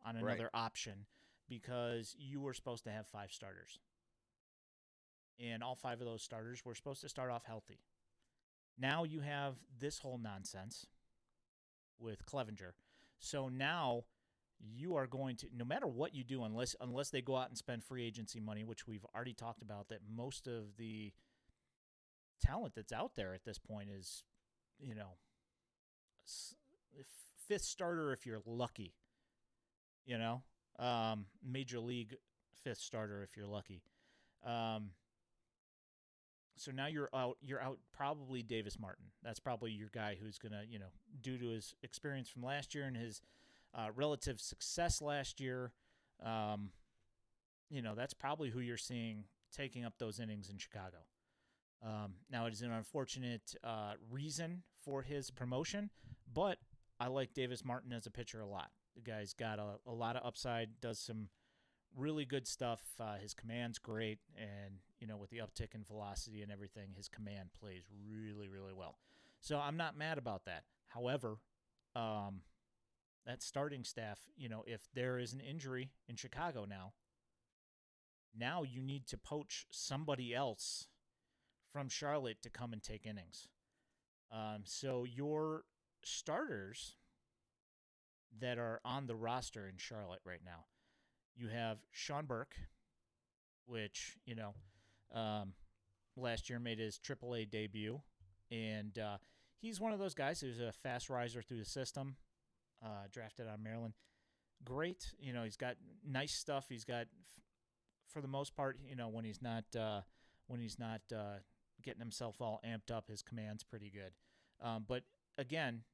on another option, because you were supposed to have 5 starters. And all 5 of those starters were supposed to start off healthy. Now you have this whole nonsense with Clevenger. So now you are going to, no matter what you do, unless they go out and spend free agency money, which we've already talked about, that most of the talent that's out there at this point is, 5th starter if you're lucky, major league 5th starter if you're lucky. So now you're out probably Davis Martin. That's probably your guy who's going to, due to his experience from last year and his relative success last year, that's probably who you're seeing taking up those innings in Chicago. Now, it is an unfortunate reason for his promotion, but I like Davis Martin as a pitcher a lot. The guy's got a lot of upside, does some really good stuff. His command's great, and with the uptick in velocity and everything, his command plays really, really well. So I'm not mad about that. However, that starting staff, if there is an injury in Chicago now you need to poach somebody else from Charlotte to come and take innings. So your starters that are on the roster in Charlotte right now, you have Sean Burke, which, last year made his AAA debut. And he's one of those guys who's a fast riser through the system, drafted out of Maryland. Great. He's got nice stuff. He's got, for the most part, when he's not getting himself all amped up, his command's pretty good. But again,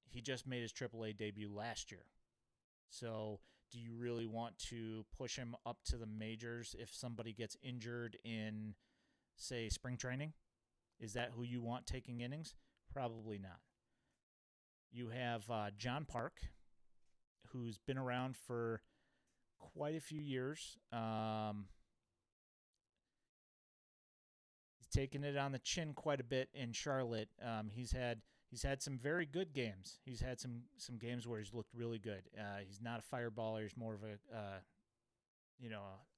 he just made his AAA debut last year. So do you really want to push him up to the majors if somebody gets injured in, say, spring training? Is that who you want taking innings? Probably not. You have John Park, who's been around for quite a few years. He's taken it on the chin quite a bit in Charlotte. He's had some very good games. He's had some games where he's looked really good. He's not a fireballer. He's more of a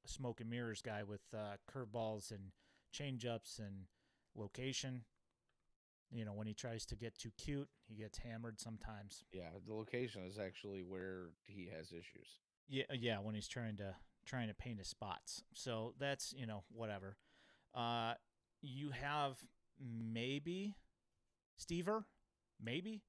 smoke and mirrors guy with curveballs and changeups and location. When he tries to get too cute, he gets hammered sometimes. Yeah, the location is actually where he has issues. Yeah, when he's trying to paint his spots. So that's, whatever. You have maybe Stever, maybe.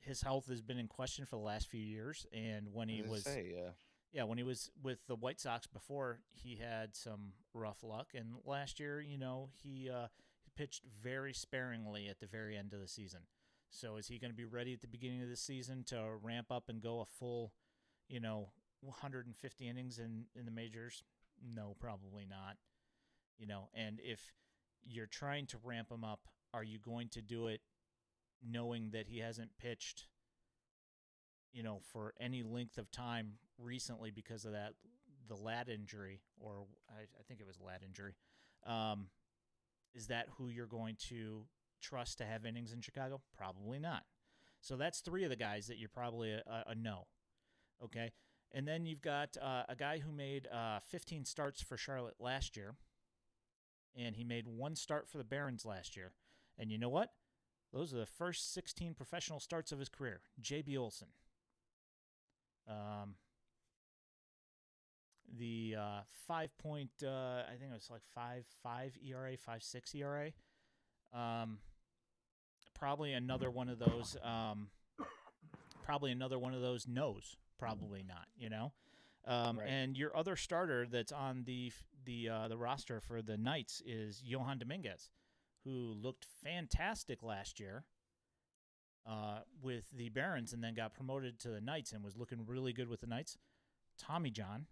His health has been in question for the last few years, and when he was when he was with the White Sox before, he had some rough luck, and last year, he pitched very sparingly at the very end of the season. So is he going to be ready at the beginning of the season to ramp up and go a full, 150 innings in the majors? No, probably not. And if you're trying to ramp him up, are you going to do it knowing that he hasn't pitched, for any length of time recently because of the lat injury, or I think it was lat injury? Is that who you're going to trust to have innings in Chicago? Probably not. So that's three of the guys that you're probably a no. Okay? And then you've got a guy who made 15 starts for Charlotte last year, and he made one start for the Barons last year. And you know what? Those are the first 16 professional starts of his career. J.B. Olson. The 5 I think it was like 5.5 ERA, 5.6 ERA. Probably another one of those. No's. Probably not. Right. And your other starter that's on the roster for the Knights is Yohan Dominguez, who looked fantastic last year with the Barons, and then got promoted to the Knights and was looking really good with the Knights. Tommy John.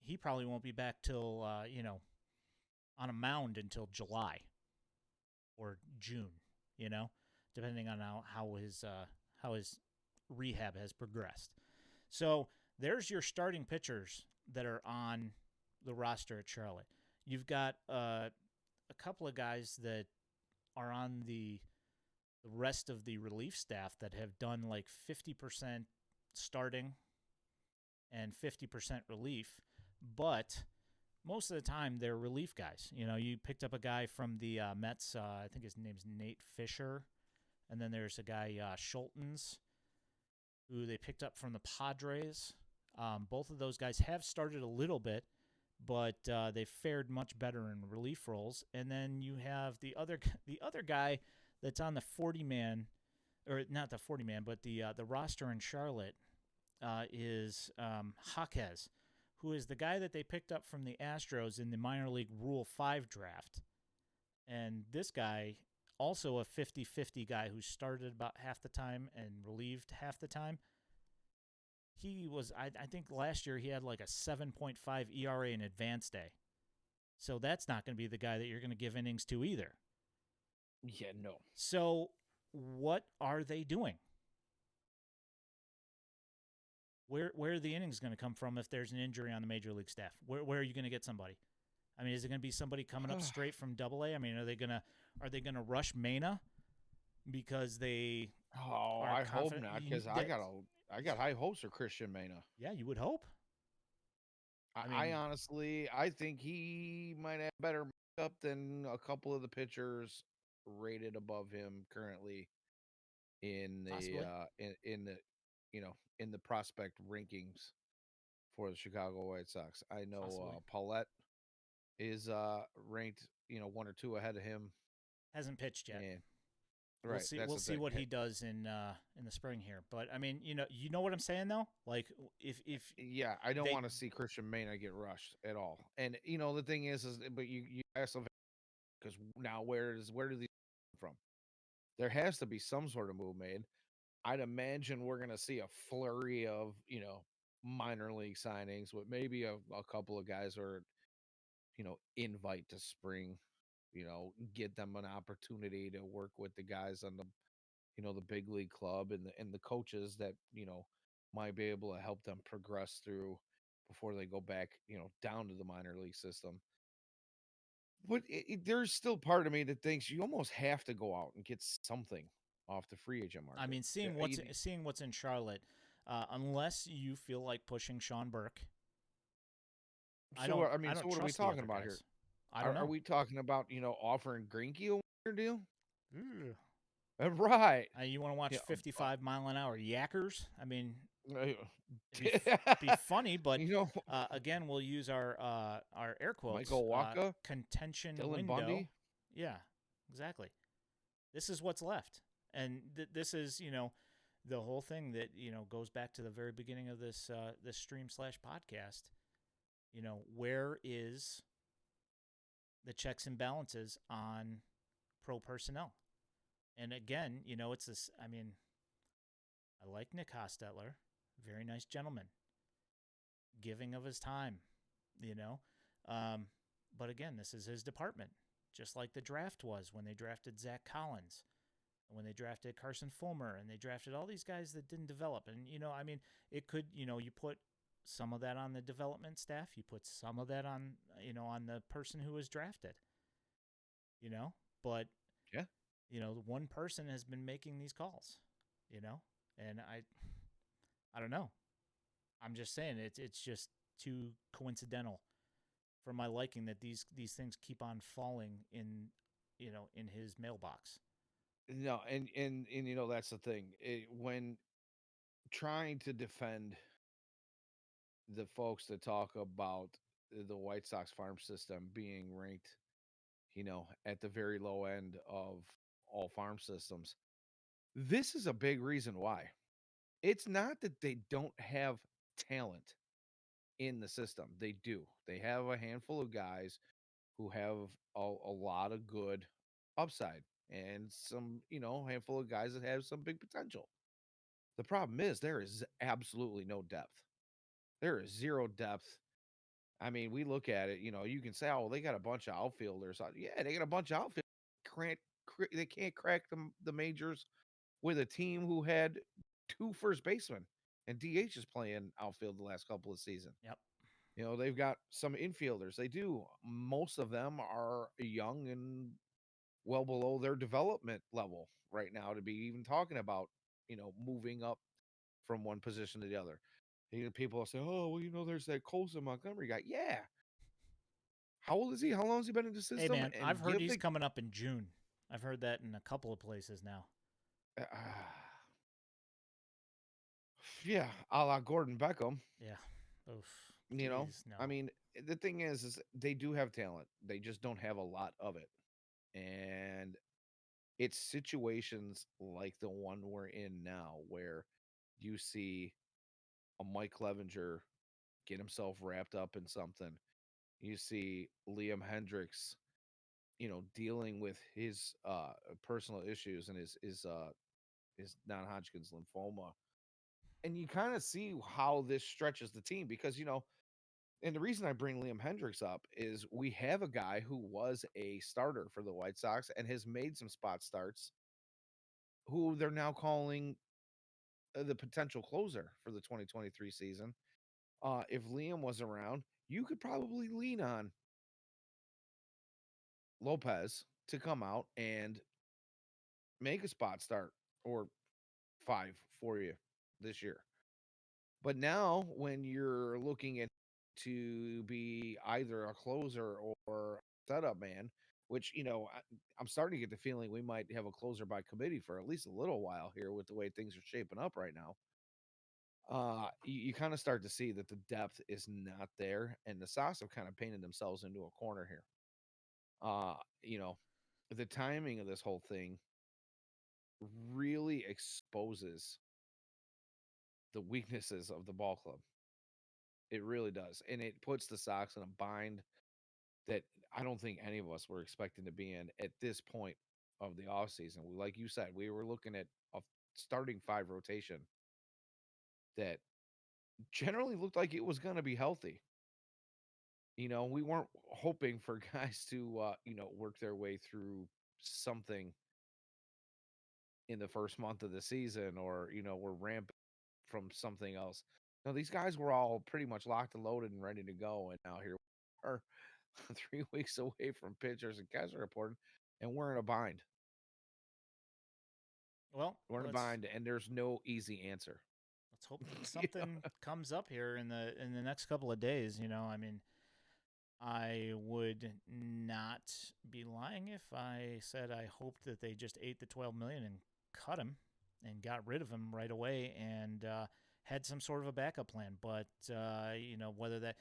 He probably won't be back till, on a mound until July or June, depending on how his rehab has progressed. So there's your starting pitchers that are on the roster at Charlotte. You've got a couple of guys that are on the rest of the relief staff that have done like 50% starting and 50% relief. But most of the time, they're relief guys. You picked up a guy from the Mets. I think his name's Nate Fisher. And then there's a guy, Schultens, who they picked up from the Padres. Both of those guys have started a little bit, but they've fared much better in relief roles. And then you have the other guy that's on the 40-man, or not the 40-man, but the roster in Charlotte is Jaquez, who is the guy that they picked up from the Astros in the minor league Rule 5 draft. And this guy, also a 50-50 guy who started about half the time and relieved half the time, he was. I think last year he had like a 7.5 ERA in advanced day. So that's not going to be the guy that you're going to give innings to either. Yeah, no. So what are they doing? Where are the innings going to come from if there's an injury on the major league staff? Where are you going to get somebody? I mean, is it going to be somebody coming up straight from Double A? I mean, are they gonna rush Mena because they Oh, are I hope confident? not, because I got high hopes for Christian Mena. Yeah, you would hope. I I mean, honestly, I think he might have better up than a couple of the pitchers rated above him currently in the possibly. in the in the prospect rankings for the Chicago White Sox. I know Possibly. Paulette is ranked, one or two ahead of him, Hasn't pitched yet. and We'll right, see. that's We'll the see thing. what he does in the spring here. But I mean, you know what I'm saying though. Like if Yeah, I don't they want to see Christian Mena get rushed at all. And the thing is but you ask them, because now where do these come from? There has to be some sort of move made. I'd imagine we're gonna see a flurry of minor league signings with maybe a couple of guys or invite to spring. Get them an opportunity to work with the guys on the big league club, and the coaches that might be able to help them progress through before they go back down to the minor league system. But there's still part of me that thinks you almost have to go out and get something off the free agent I market. mean, seeing what's in Charlotte, unless you feel like pushing Sean Burke, I So don't I mean, I so don't what are we trust the talking other about here? guys. I don't Are know. we talking about offering Greinke a one-year deal? Ugh. Right. You want to watch Yeah. 55-mile-an-hour yackers? I mean, it'd be uh, funny, but you know, again, we'll use our air quotes Michael Waka, contention Dylan window. Bundy. Yeah, exactly. This is what's left, and this is the whole thing that goes back to the very beginning of this stream/podcast. Where is the checks and balances on pro personnel? And again, it's this. I mean, I like Nick Hostetler, very nice gentleman, giving of his time, you know. Um, but again, this is his department, just like the draft was when they drafted Zach Collins, when they drafted Carson Fulmer, and they drafted all these guys that didn't develop. And I mean, it could, you put some of that on the development staff, you put some of that on, on the person who was drafted, but Yeah. one person has been making these calls, and I don't know. I'm just saying it's just too coincidental for my liking that these things keep on falling in his mailbox. No, and that's the thing. When trying to defend the folks that talk about the White Sox farm system being ranked, at the very low end of all farm systems, this is a big reason why. It's not that they don't have talent in the system. They do. They have a handful of guys who have a lot of good upside, and some, handful of guys that have some big potential. The problem is there is absolutely no depth. There is zero depth. I mean, we look at it, you can say, oh, they got a bunch of outfielders. Yeah, they got a bunch of outfielders. They can't crack the majors with a team who had two first basemen and DH is playing outfield the last couple of seasons. Yep. They've got some infielders. They do. Most of them are young and well below their development level right now to be even talking about, moving up from one position to the other. People will say, oh, well, there's that Colson Montgomery guy. Yeah. How old is he? How long has he been in the Hey system? man, I've And heard give he's the coming up in June. I've heard that in a couple of places now. uh, yeah, a la Gordon Beckham. Yeah. Oof. You know, Please I no. mean, the thing is they do have talent. They just don't have a lot of it, and it's situations like the one we're in now where you see a Mike Clevenger get himself wrapped up in something. You see Liam Hendricks, dealing with his personal issues and his non-Hodgkin's lymphoma, And you kind of see how this stretches the team because, and the reason I bring Liam Hendricks up is we have a guy who was a starter for the White Sox and has made some spot starts who they're now calling the potential closer for the 2023 season. If Liam was around, you could probably lean on Lopez to come out and make a spot start or five for you this year. But now, when you're looking at to be either a closer or setup man, which I'm starting to get the feeling we might have a closer by committee for at least a little while here with the way things are shaping up right now. You kind of start to see that the depth is not there, and the Sox have kind of painted themselves into a corner here. Uh, you know, the timing of this whole thing really exposes the weaknesses of the ball club. It really does. And it puts the Sox in a bind that I don't think any of us were expecting to be in at this point of the offseason. Like you said, we were looking at a starting five rotation that generally looked like it was going to be healthy. We weren't hoping for guys to, work their way through something in the first month of the season or, we're ramping from something else. No, these guys were all pretty much locked and loaded and ready to go. And now here we are 3 weeks away from pitchers and catcher reporting, and we're in a bind. Well, We're in a bind, and there's no easy answer. Let's hope that something comes up here in the next couple of days. I mean, I would not be lying if I said I hoped that they just ate the $12 million and cut him and got rid of him right away and had some sort of a backup plan. But whether that,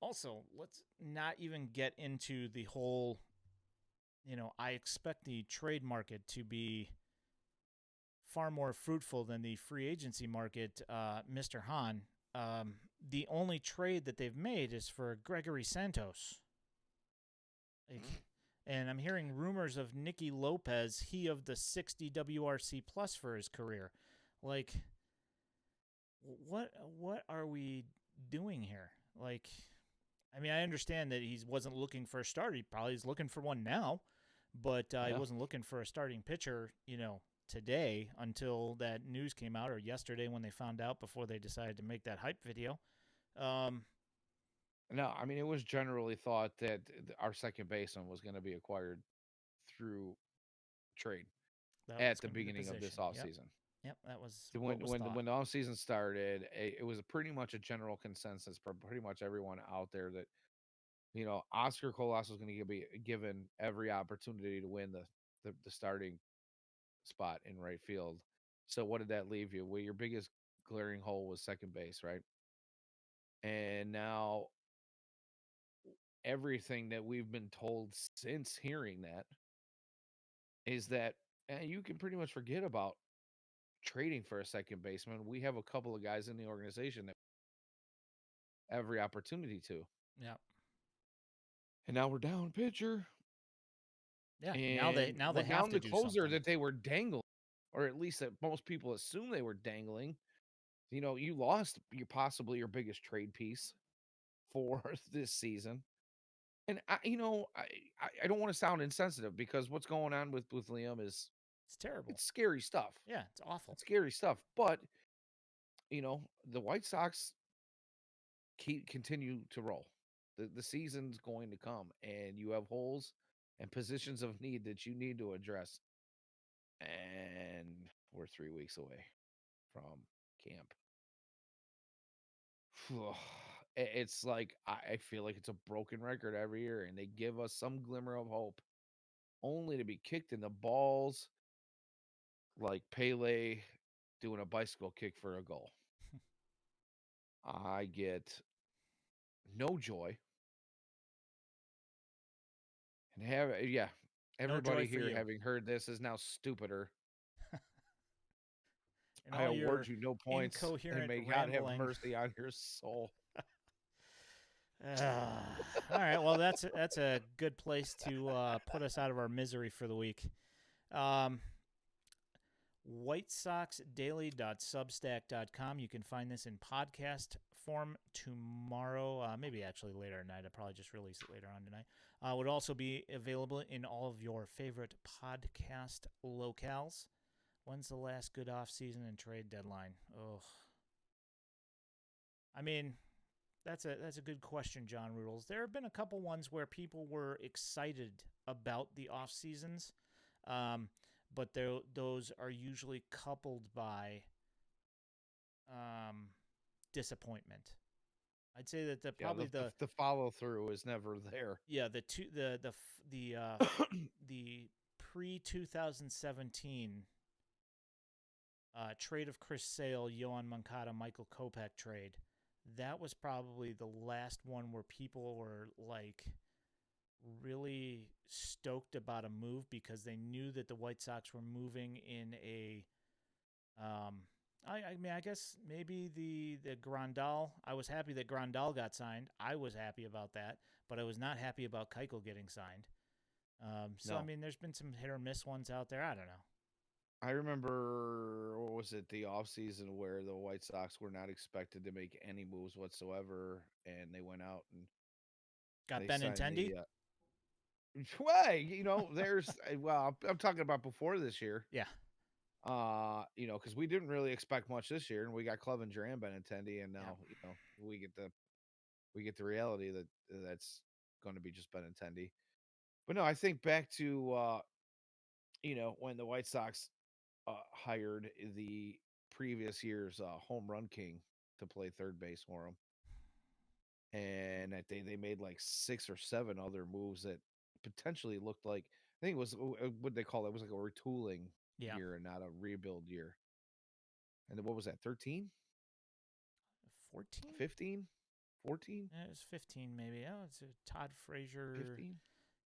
also let's not even get into the whole. I expect the trade market to be far more fruitful than the free agency market, Mr. Hahn. The only trade that they've made is for Gregory Santos. And I'm hearing rumors of Nicky Lopez, he of the 60 WRC plus for his career. Like, what are we doing here? I mean, I understand that he wasn't looking for a start. He probably is looking for one now, but he wasn't looking for a starting pitcher, today until that news came out, or yesterday when they found out before they decided to make that hype video. No, I mean, it was generally thought that our second baseman was going to be acquired through trade at the beginning of this offseason. Yep, that was when the offseason started. It was pretty much a general consensus for pretty much everyone out there that Oscar Colas was going to be given every opportunity to win the starting spot in right field. So what did that leave you? Well, your biggest glaring hole was second base, right? And now everything that we've been told since hearing that is that you can pretty much forget about trading for a second baseman. We have a couple of guys in the organization that every opportunity to. Yeah. And now we're down pitcher. Yeah. And now they have to the closer something that they were dangling, or at least that most people assume they were dangling. You lost possibly your biggest trade piece for this season. And I don't want to sound insensitive because what's going on with Liam is it's terrible. It's scary stuff. Yeah, it's awful. It's scary stuff. But the White Sox continue to roll. The season's going to come, and you have holes and positions of need that you need to address. And we're 3 weeks away from camp. It's like I feel like it's a broken record every year, and they give us some glimmer of hope, only to be kicked in the balls like Pele doing a bicycle kick for a goal. I get no joy. And everybody no here having heard this is now stupider. I award you no points, and may God have mercy on your soul. All right, well that's a good place to put us out of our misery for the week. WhiteSoxDaily.substack.com. You can find this in podcast form tomorrow, maybe actually later tonight. I'll probably just release it later on tonight. Would also be available in all of your favorite podcast locales. When's the last good off-season and trade deadline? Oh, I mean, that's a good question, John Rudels. There have been a couple ones where people were excited about the off seasons, but those are usually coupled by disappointment. I'd say that probably the follow through is never there. Yeah, the pre 2017 trade of Chris Sale, Yohan Moncada, Michael Kopech trade. That was probably the last one where people were like really stoked about a move because they knew that the White Sox were moving in a I mean, I guess maybe the Grandal. I was happy that Grandal got signed. I was happy about that, but I was not happy about Keuchel getting signed. So, No. I mean, there's been some hit or miss ones out there. I don't know. I remember, what was it, the offseason where the White Sox were not expected to make any moves whatsoever, and they went out and Got they Benintendi? there's well, I'm talking about before this year. Yeah. Because we didn't really expect much this year, and we got Clevenger and Benintendi, and now we get the reality that that's going to be just Benintendi. But no, I think back to when the White Sox hired the previous year's home run king to play third base for him, and I think they made like 6 or 7 other moves that potentially looked like, I think it was what they call it, was like a retooling year and not a rebuild year. And then what was that, 13? 14? 15? 14? Yeah, it was 15 maybe. Oh, it's Todd Frazier 15?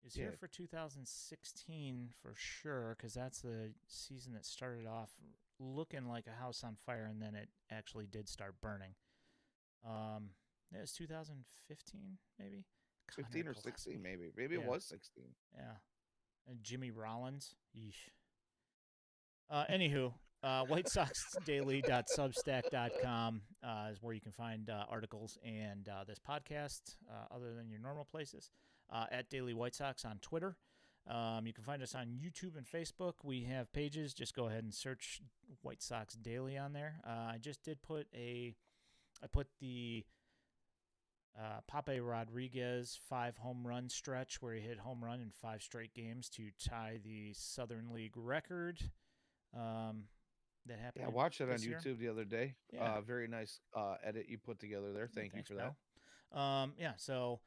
is here for 2016 for sure, because that's the season that started off looking like a house on fire, and then it actually did start burning. It was 2015 maybe. 15 or 16 maybe. Maybe it was 16. Yeah. And Jimmy Rollins. Yeesh. Anywho, WhiteSoxDaily.substack.com is where you can find articles and this podcast, other than your normal places. At Daily White Sox on Twitter. You can find us on YouTube and Facebook. We have pages. Just go ahead and search White Sox Daily on there. I just did put I put the Pape Rodriguez 5 home run stretch where he hit home run in 5 straight games to tie the Southern League record. That happened. Yeah, I watched it on year. YouTube the other day. Yeah. Very nice edit you put together there. Thank you for that. So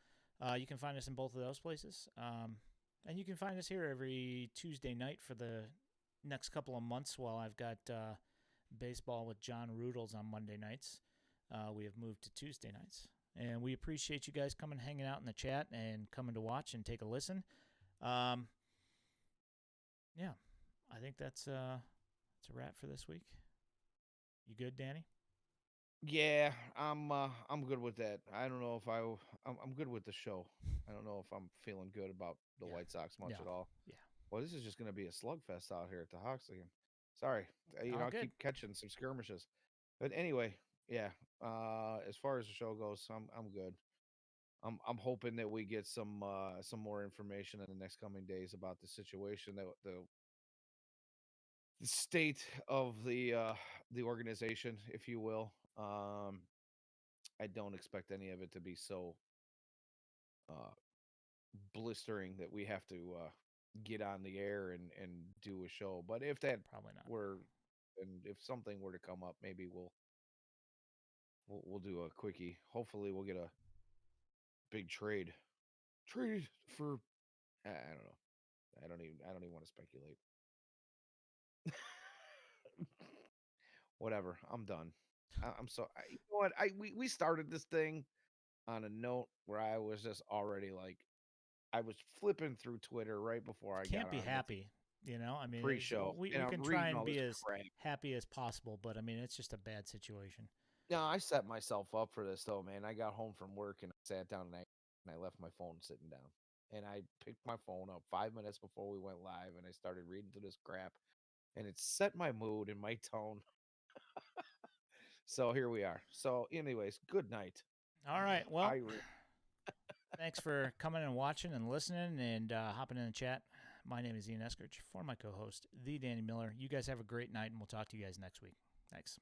you can find us in both of those places. And you can find us here every Tuesday night for the next couple of months while I've got baseball with John Rudels on Monday nights. We have moved to Tuesday nights. And we appreciate you guys coming, hanging out in the chat, and coming to watch and take a listen. Yeah, I think that's a wrap for this week. You good, Danny? Yeah, I'm good with that. I don't know if I'm good with the show. I don't know if I'm feeling good about the White Sox much at all. Yeah. Well, this is just going to be a slugfest out here at the Hawks again. Sorry, I'll keep catching some skirmishes. But anyway, yeah. As far as the show goes, I'm good. I'm hoping that we get some more information in the next coming days about the situation, that the state of the organization, if you will. I don't expect any of it to be so blistering that we have to get on the air and do a show. But if that probably not and if something were to come up, maybe we'll do a quickie. Hopefully we'll get a big trade for, I don't know. I don't even want to speculate. Whatever. I'm done. I'm so, you know what? We started this thing on a note where I was just already like, I was flipping through Twitter right before I can't be happy. I mean, pre-show. We can try and be as happy as possible, but I mean, it's just a bad situation. No, I set myself up for this though, man. I got home from work and I sat down and I left my phone sitting down. And I picked my phone up 5 minutes before we went live and I started reading through this crap. and it set my mood and my tone. So here we are. So, anyways, good night. All right. Well, I re- thanks for coming and watching and listening and hopping in the chat. My name is Ian Eskridge, for my co-host, the Danny Miller. You guys have a great night, and we'll talk to you guys next week. Thanks.